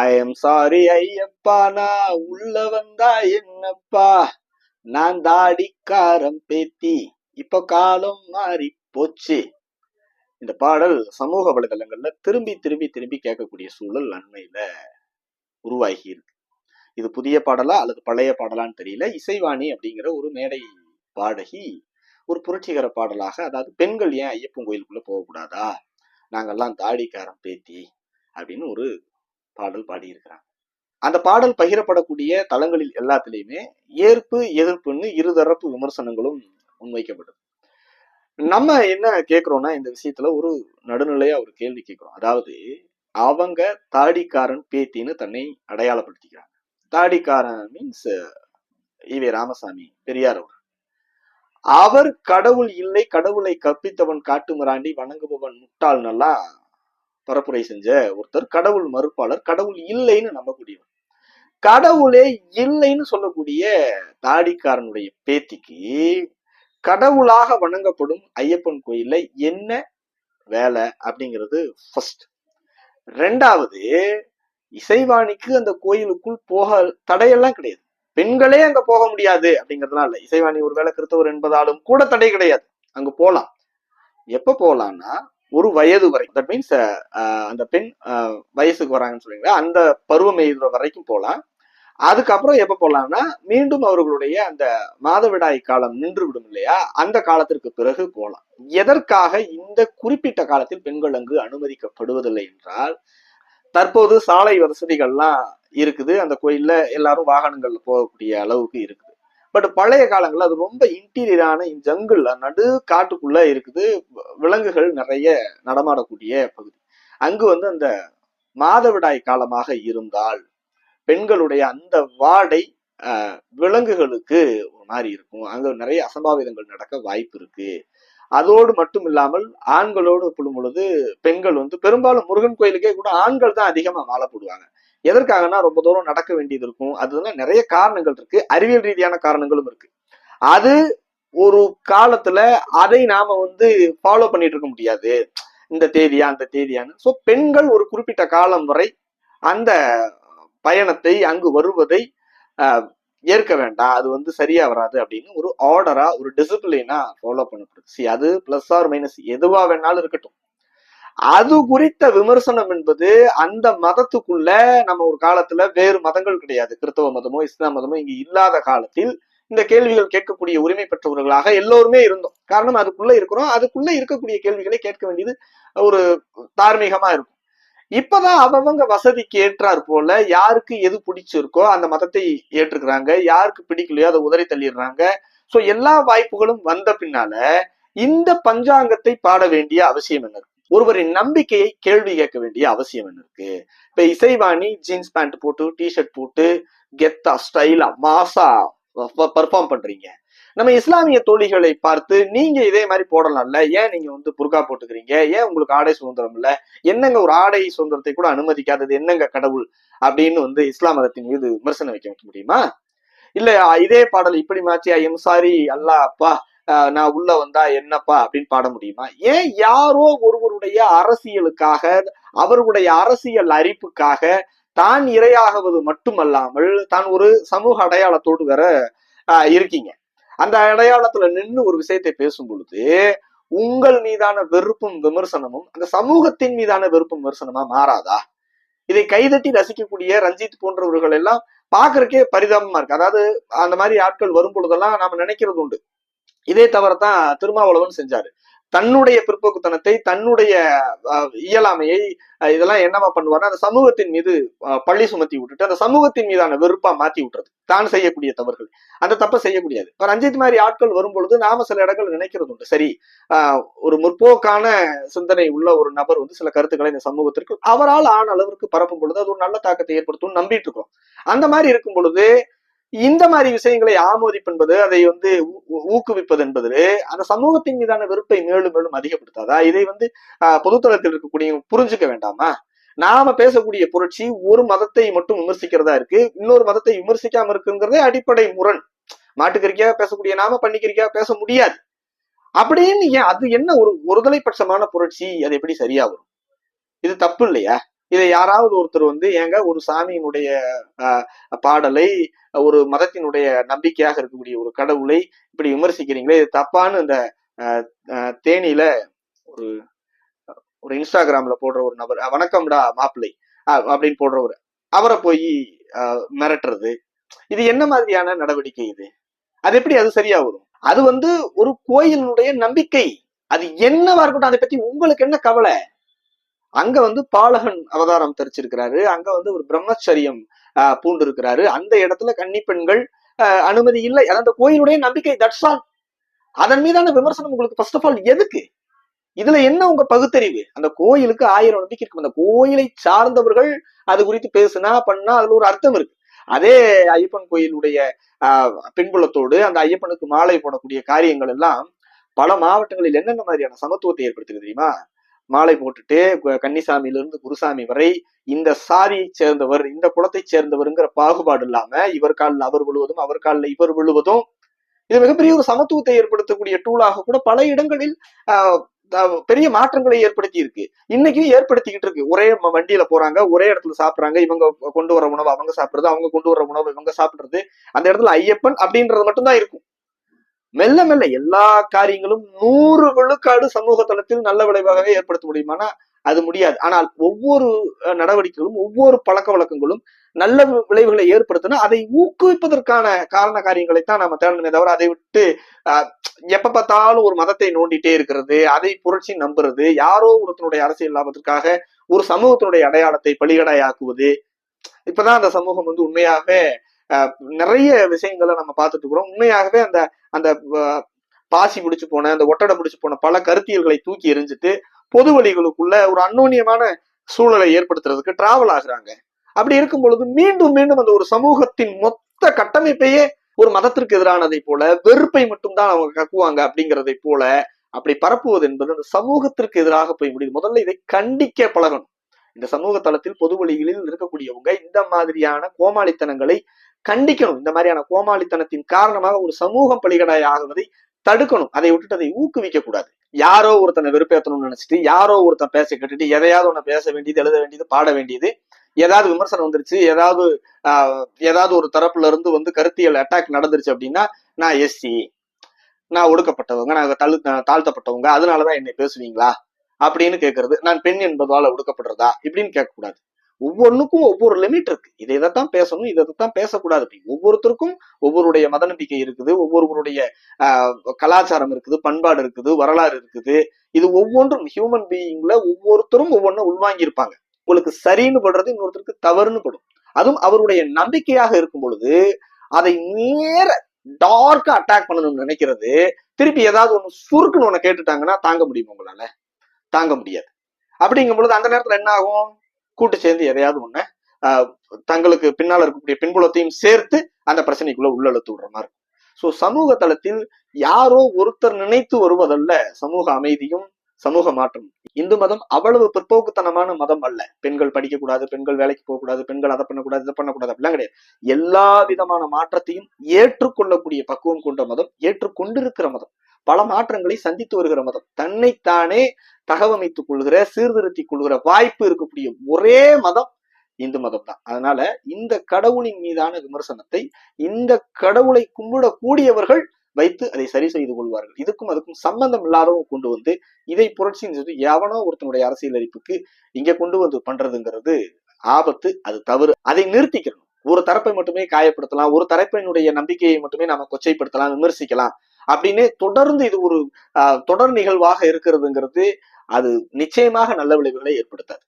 I am sorry Ayyappa, நான் உள்ள வந்தா என்னப்பா, நான் தாடிக்காரம் பேத்தி, இப்ப காலம் மாறி போச்சு. இந்த பாடல் சமூக வலைதளங்கள்ல திரும்பி திரும்பி திரும்பி கேட்கக்கூடிய சூழல் அண்மையில உருவாகி இருக்கு. இது புதிய பாடலா அல்லது பழைய பாடலான்னு தெரியல. இசைவாணி அப்படிங்கிற ஒரு மேடை பாடகி ஒரு புரட்சிகர பாடலாக, அதாவது பெண்கள் ஏன் ஐயப்பன் கோயிலுக்குள்ள போகக்கூடாதா, நாங்கெல்லாம் தாடிக்காரம் பேத்தி அப்படின்னு ஒரு பாடல் பாடியிருக்கிறாங்க. அந்த பாடல் பகிரப்படக்கூடிய தளங்களில் எல்லாத்திலையுமே ஏற்பு எதிர்ப்புன்னு இருதரப்பு விமர்சனங்களும் முன்வைக்கப்படுது. நம்ம என்ன கேட்கிறோம்னா, இந்த விஷயத்துல ஒரு நடுநிலையா ஒரு கேள்வி கேட்கிறோம். அதாவது அவங்க தாடிக்காரன் பேத்தின்னு தன்னை அடையாளப்படுத்திக்கிறாங்க. தாடிக்காரன் மீன்ஸ் ஈவே ராமசாமி பெரியார் அவர். அவர் கடவுள் இல்லை, கடவுளை கற்பித்தவன் காட்டு மிராண்டி, வணங்குபவன் முட்டாள் நல்லா பரப்புரை செஞ்ச ஒருத்தர், கடவுள் மறுப்பாளர், கடவுள் இல்லைன்னு நம்பக்கூடியவர். கடவுளே இல்லைன்னு சொல்லக்கூடிய தாடிக்காரனுடைய பேத்திக்கு கடவுளாக வணங்கப்படும் ஐயப்பன் கோயில்ல என்ன வேலை அப்படிங்கிறது ஃபர்ஸ்ட். ரெண்டாவது, இசைவாணிக்கு அந்த கோயிலுக்குள் போக தடையெல்லாம் கிடையாது. பெண்களே அங்க போக முடியாது அப்படிங்கிறதுனால, இசைவாணி ஒருவேளை கிறிஸ்தவர் என்பதாலும் கூட தடை கிடையாது, அங்க போலாம். எப்ப போலாம்னா ஒரு வயது வரை, தட் மீன்ஸ் அந்த பெண் வயசுக்கு வராங்கன்னு சொல்றீங்களா, அந்த பருவம் எய்துற வரைக்கும் போலாம். அதுக்கப்புறம் எப்ப போலாம்னா மீண்டும் அவர்களுடைய அந்த மாதவிடாய் காலம் நின்று விடும் இல்லையா, அந்த காலத்திற்கு பிறகு போலாம். எதற்காக இந்த குறிப்பிட்ட காலத்தில் பெண்கள் அங்கு அனுமதிக்கப்படுவதில்லை என்றால், தற்போது சாலை வசதிகள்லாம் இருக்குது, அந்த கோயில்ல எல்லாரும் வாகனங்கள்ல போகக்கூடிய அளவுக்கு இருக்குது. பட் பழைய காலங்கள்ல அது ரொம்ப இன்டீரியரான ஜங்கிள், நடு காட்டுக்குள்ள இருக்குது, விலங்குகள் நிறைய நடமாடக்கூடிய பகுதி. அங்கு அந்த மாதவிடாய் காலமாக இருந்தால் பெண்களுடைய அந்த வாடை விலங்குகளுக்கு ஒரு மாதிரி இருக்கும், அங்க நிறைய அசம்பாவிதங்கள் நடக்க வாய்ப்பு இருக்கு. அதோடு மட்டும் இல்லாமல் ஆண்களோடு ஒப்பிடும் பொழுது பெண்கள் பெரும்பாலும் முருகன் கோயிலுக்கே கூட ஆண்கள் தான் அதிகமா மாலை போடுவாங்க. எதற்காகனா ரொம்ப தூரம் நடக்க வேண்டியது இருக்கும், அதுதான் நிறைய காரணங்கள் இருக்கு, அறிவியல் ரீதியான காரணங்களும் இருக்கு. அது ஒரு காலத்துல அதை நாம ஃபாலோ பண்ணிட்டு இருக்க முடியாது, இந்த தேதியா அந்த தேதியான்னு. சோ பெண்கள் ஒரு குறிப்பிட்ட காலம் வரை அந்த பயணத்தை, அங்கு வருவதை ஏற்க வேண்டாம், அது சரியா வராது அப்படின்னு ஒரு ஆர்டரா, ஒரு டிசிப்ளினா ஃபாலோ பண்ணப்படுது. அது பிளஸ் ஆர் மைனஸ் எதுவா வேணாலும் இருக்கட்டும். அது குறித்த விமர்சனம் என்பது அந்த மதத்துக்குள்ள, நம்ம ஒரு காலத்துல வேறு மதங்கள் கிடையாது, கிறிஸ்தவ மதமோ இஸ்லாம் மதமோ இங்க இல்லாத காலத்தில் இந்த கேள்விகள் கேட்கக்கூடிய உரிமை பெற்றவர்களாக எல்லோருமே இருந்தோம். காரணம் அதுக்குள்ள இருக்கிறோம், அதுக்குள்ள இருக்கக்கூடிய கேள்விகளை கேட்க வேண்டியது ஒரு தார்மீகமா இருக்கும். இப்பதான் அவங்க வசதிக்கு ஏற்றார் போல யாருக்கு எது பிடிச்சிருக்கோ அந்த மதத்தை ஏற்றுக்கிறாங்க, யாருக்கு பிடிக்கலையோ அதை உதறி தள்ளிடுறாங்க. சோ எல்லா வாய்ப்புகளும் வந்த பின்னால இந்த பஞ்சாங்கத்தை பாட வேண்டிய அவசியம் என்ன இருக்கு, ஒருவரின் நம்பிக்கையை கேள்வி கேட்க வேண்டிய அவசியம் என்ன இருக்கு? இப்ப இசைவாணி ஜீன்ஸ் பேண்ட் போட்டு டிஷர்ட் போட்டு கெத்தா ஸ்டைலா மாசா பர்ஃபார்ம் பண்றீங்க. நம்ம இஸ்லாமிய தோழிகளை பார்த்து நீங்க இதே மாதிரி போடலாம்ல, ஏன் நீங்க புர்கா போட்டுக்கிறீங்க, ஏன் உங்களுக்கு ஆடை சுதந்திரம் இல்ல, என்னங்க ஒரு ஆடை சுதந்திரத்தை கூட அனுமதிக்காதது என்னங்க கடவுள் அப்படின்னு இஸ்லாம் மதத்தின் மீது விமர்சனம் வைக்க முடியுமா? இல்ல இதே பாடல் இப்படி மாற்றி ஐயம் சாரி அல்லா அப்பா, நான் உள்ள வந்தா என்னப்பா அப்படின்னு பாட முடியுமா? ஏன் யாரோ ஒருவருடைய அரசியலுக்காக, அவர்களுடைய அரசியல் அரிப்புக்காக தான் இரையாகுவது மட்டுமல்லாமல் தான் ஒரு சமூக அடையாளத்தோடு வேற இருக்கீங்க. அந்த அடையாளத்துல நின்று ஒரு விஷயத்தை பேசும் பொழுது உங்கள் மீதான வெறுப்பும் விமர்சனமும் அந்த சமூகத்தின் மீதான வெறுப்பும் விமர்சனமா மாறாதா? இதை கைதட்டி ரசிக்கக்கூடிய ரஞ்சித் போன்றவர்கள் எல்லாம் பாக்குறதுக்கே பரிதாபமா இருக்கு. அதாவது அந்த மாதிரி ஆட்கள் வரும் பொழுதெல்லாம் நாம நினைக்கிறது உண்டு, இதே தவறத்தான் திருமாவளவன் செஞ்சாரு. தன்னுடைய பிற்போக்குத்தனத்தை, தன்னுடைய இயலாமையை, இதெல்லாம் என்னவா பண்ணுவாருன்னா அந்த சமூகத்தின் மீது பள்ளி சுமத்தி விட்டுட்டு அந்த சமூகத்தின் மீதான வெறுப்பா மாத்தி விட்டுறது, தான் செய்யக்கூடிய தவறுகள். அந்த தப்ப செய்யக்கூடியது. இப்ப ரஞ்சித் மாதிரி ஆட்கள் வரும் பொழுது நாம சில இடங்கள் நினைக்கிறது உண்டு, சரி ஒரு முற்போக்கான சிந்தனை உள்ள ஒரு நபர் சில கருத்துக்களை இந்த சமூகத்திற்கு அவரால் ஆன அளவிற்கு பரப்பும் பொழுது அது ஒரு நல்ல தாக்கத்தை ஏற்படுத்தும் நம்பிட்டு இருக்கோம். அந்த மாதிரி இருக்கும் பொழுது இந்த மாதிரி விஷயங்களை ஆமோதிப்பென்பது, அதை ஊக்குவிப்பது என்பது அந்த சமூகத்தின் மீதான வெறுப்பை மேலும் மேலும் அதிகப்படுத்தாதா? இதை பொதுத்தளத்தில் இருக்கக்கூடிய புரிஞ்சுக்க வேண்டாமா? நாம பேசக்கூடிய புரட்சி ஒரு மதத்தை மட்டும் விமர்சிக்கிறதா இருக்கு, இன்னொரு மதத்தை விமர்சிக்காம இருக்குங்கிறதே அடிப்படை முரண். மாட்டுக்கறிக்காக பேசக்கூடிய நாம பண்ணிக்கறிக்காக பேச முடியாது அப்படின்னு. அது என்ன ஒரு ஒருதலைபட்சமான புரட்சி? அது எப்படி சரியா வரும்? இது தப்பு இல்லையா? இதை யாராவது ஒருத்தர் ஏங்க ஒரு சாமியினுடைய பாடலை, ஒரு மதத்தினுடைய நம்பிக்கையாக இருக்கக்கூடிய ஒரு கடவுளை இப்படி விமர்சிக்கிறீங்களே, இது தப்பான்னு இந்த தேனியில ஒரு ஒரு இன்ஸ்டாகிராம்ல போடுற ஒரு நபர், வணக்கம்டா மாப்பிள்ளை அப்படின்னு போடுறவர், அவரை போய் மிரட்டுறது, இது என்ன மாதிரியான நடவடிக்கை? இது அது எப்படி அது சரியா வரும்? அது ஒரு கோயிலினுடைய நம்பிக்கை, அது என்னவா இருக்கட்டும், அதை பத்தி உங்களுக்கு என்ன கவலை? அங்க பாலகன் அவதாரம் தரிச்சிருக்கிறாரு, அங்க ஒரு பிரம்மச்சரியம் பூண்டு இருக்கிறாரு, அந்த இடத்துல கன்னி பெண்கள் அனுமதி இல்லை, அந்த கோயிலுடைய நம்பிக்கை, தட்ஸ் ஆல். அதன் மீதான விமர்சனம் உங்களுக்கு ஃபர்ஸ்ட் ஆஃப் ஆல் எதுக்கு? இதுல என்ன உங்க பகுத்தறிவு? அந்த கோயிலுக்கு 1000 நம்பிக்கை இருக்கும், அந்த கோயிலை சார்ந்தவர்கள் அது குறித்து பேசுனா பண்ணா அதுல ஒரு அர்த்தம் இருக்கு. அதே ஐயப்பன் கோயிலுடைய பின்புலத்தோடு அந்த ஐயப்பனுக்கு மாலை போடக்கூடிய காரியங்கள் எல்லாம் பல மாவட்டங்களில் என்னென்ன மாதிரியான சமத்துவத்தை ஏற்படுத்துது தெரியுமா? மாலை போட்டுட்டு கன்னிசாமியில இருந்து குருசாமி வரை இந்த சாதியை சேர்ந்தவர், இந்த குலத்தை சேர்ந்தவருங்கிற பாகுபாடு இல்லாம இவர் காலில் அவர் விழுவதும் அவர் காலில் இவர் விழுவதும், இது மிகப்பெரிய ஒரு சமத்துவத்தை ஏற்படுத்தக்கூடிய டூலாக கூட பல இடங்களில் பெரிய மாற்றங்களை ஏற்படுத்தி இருக்கு, இன்னைக்கும் ஏற்படுத்திக்கிட்டு இருக்கு. ஒரே வண்டியில போறாங்க, ஒரே இடத்துல சாப்பிடுறாங்க, இவங்க கொண்டு வர உணவு அவங்க சாப்பிடுறது, அவங்க கொண்டு வர உணவு இவங்க சாப்பிடுறது, அந்த இடத்துல ஐயப்பன் அப்படின்றது மட்டும்தான் இருக்கும். மெல்ல மெல்ல எல்லா காரியங்களும் 100 விழுக்காடு சமூக தளத்தில் நல்ல விளைவாகவே ஏற்படுத்த முடியுமானா அது முடியாது. ஆனால் ஒவ்வொரு நடவடிக்கைகளும் ஒவ்வொரு பழக்க வழக்கங்களும் நல்ல விளைவுகளை ஏற்படுத்தினா அதை ஊக்குவிப்பதற்கான காரண காரியங்களைத்தான் நம்ம தேடணுமே தவிர, அதை விட்டு எப்ப பார்த்தாலும் ஒரு மதத்தை நோண்டிட்டே இருக்கிறது, அதை புரட்சி நம்புறது, யாரோ ஒருத்தனுடைய அரசியல் லாபத்திற்காக ஒரு சமூகத்தினுடைய அடையாளத்தை பலிகடாயாக்குவது, இப்பதான் அந்த சமூகம் உண்மையாகவே நிறைய விஷயங்களை நம்ம பார்த்துட்டு இருக்கிறோம். உண்மையாகவே அந்த அந்த பாசி பிடிச்சு போன, அந்த ஒட்டடை பிடிச்சு போன பல கருத்தியல்களை தூக்கி எரிஞ்சிட்டு பொது வழிகளுக்குள்ள ஒரு அன்னோன்யமான சூழலை ஏற்படுத்துறதுக்கு டிராவல் ஆகுறாங்க. அப்படி இருக்கும் பொழுது மீண்டும் மீண்டும் அந்த ஒரு சமூகத்தின் மொத்த கட்டமைப்பையே ஒரு மதத்திற்கு எதிரானதை போல, வெறுப்பை மட்டும்தான் அவங்க கக்குவாங்க அப்படிங்கிறதை போல அப்படி பரப்புவது என்பது அந்த சமூகத்திற்கு எதிராக போய் முடியுது. முதல்ல இதை கண்டிக்க பழகணும். இந்த சமூக தளத்தில் பொது வழிகளில் இருக்கக்கூடியவங்க இந்த மாதிரியான கோமாளித்தனங்களை கண்டிக்கணும். இந்த மாதிரியான கோமாளித்தனத்தின் காரணமாக ஒரு சமூகம் பலிகடாய் ஆகுவதை தடுக்கணும். அதை விட்டுட்டு அதை ஊக்குவிக்க கூடாது. யாரோ ஒருத்தனை வெறுப்பேற்றணும்னு நினைச்சிட்டு, யாரோ ஒருத்தன் பேச கேட்டுட்டு எதையாவது ஒண்ணு பேச வேண்டியது, எழுத வேண்டியது, பாட வேண்டியது, ஏதாவது விமர்சனம் வந்துருச்சு, ஏதாவது ஒரு தரப்புல இருந்து கருத்தியல் அட்டாக் நடந்துருச்சு அப்படின்னா, நான் எஸ்சி, நான் ஒடுக்கப்பட்டவங்க, நான் தாழ்த்தப்பட்டவங்க, அதனாலதான் என்னை பேசுவீங்களா அப்படின்னு கேட்கறது, நான் பெண் என்பதால ஒடுக்கப்படுறதா இப்படின்னு கேட்கக்கூடாது. ஒவ்வொன்றுக்கும் ஒவ்வொரு லிமிட் இருக்கு. இதைத்தான் பேசணும், இதைத்தான் பேசக்கூடாது. ஒவ்வொருத்தருக்கும் ஒவ்வொருடைய மத நம்பிக்கை இருக்குது, ஒவ்வொருவருடைய கலாச்சாரம் இருக்குது, பண்பாடு இருக்குது, வரலாறு இருக்குது. இது ஒவ்வொன்றும் ஹியூமன் பீயிங்ல ஒவ்வொருத்தரும் ஒவ்வொன்றும் உள்வாங்கி இருப்பாங்க. உங்களுக்கு சரின்னு படுறது இன்னொருத்தருக்கு தவறுன்னு படும். அதுவும் அவருடைய நம்பிக்கையாக இருக்கும் பொழுது அதை நேர டார்க்கா அட்டாக் பண்ணணும்னு நினைக்கிறது, திருப்பி ஏதாவது ஒண்ணு சுருக்குன்னு ஒண்ணு கேட்டுட்டாங்கன்னா தாங்க முடியும்? உங்களால தாங்க முடியாது. அப்படிங்கும் பொழுது அந்த நேரத்துல என்ன ஆகும்? கூட்டு சேர்ந்து எதையாவது ஒண்ணு தங்களுக்கு பின்னால இருக்கக்கூடிய பின்புலத்தையும் சேர்த்து அந்த பிரச்சனைக்குள்ள உள்ளழுத்து விடுற மாதிரி இருக்கும். சோ சமூக தளத்தில் யாரோ ஒருத்தர் நினைத்து வருவதல்ல சமூக அமைதியும் சமூக மாற்றம். இந்து மதம் அவ்வளவு பிற்போக்குத்தனமான மதம் அல்ல. பெண்கள் படிக்கக்கூடாது, பெண்கள் வேலைக்கு போகக்கூடாது, பெண்கள் அதை பண்ணக்கூடாது, இதை பண்ணக்கூடாது அப்படிலாம் கிடையாது. எல்லா விதமான மாற்றத்தையும் ஏற்றுக்கொள்ளக்கூடிய பக்குவம் கொண்ட மதம், ஏற்றுக்கொண்டிருக்கிற மதம், பல மாற்றங்களை சந்தித்து வருகிற மதம், தன்னைத்தானே தகவமைத்துக் கொள்கிற, சீர்திருத்திக் கொள்கிற வாய்ப்பு இருக்கக்கூடிய ஒரே மதம் இந்து மதம் தான். அதனால இந்த கடவுளின் மீதான விமர்சனத்தை இந்த கடவுளை கும்பிடக்கூடியவர்கள் வைத்து அதை சரி செய்து கொள்வார்கள். இதுக்கும் அதுக்கும் சம்பந்தம் இல்லாதவங்க கொண்டு இதை புரட்சின்னு சொல்லி எவனோ ஒருத்தனுடைய அரசியல் அறிப்புக்கு இங்க கொண்டு பண்றதுங்கிறது ஆபத்து, அது தவறு. அதை நிறுத்திக்கணும். ஒரு தரப்பை மட்டுமே காயப்படுத்தலாம், ஒரு தரப்பினுடைய நம்பிக்கையை மட்டுமே நாம கொச்சைப்படுத்தலாம், விமர்சிக்கலாம் அப்படின்னு தொடர்ந்து இது ஒரு தொடர் நிகழ்வாக இருக்கிறதுங்கிறது அது நிச்சயமாக நல்ல விளைவுகளை ஏற்படுத்தாது.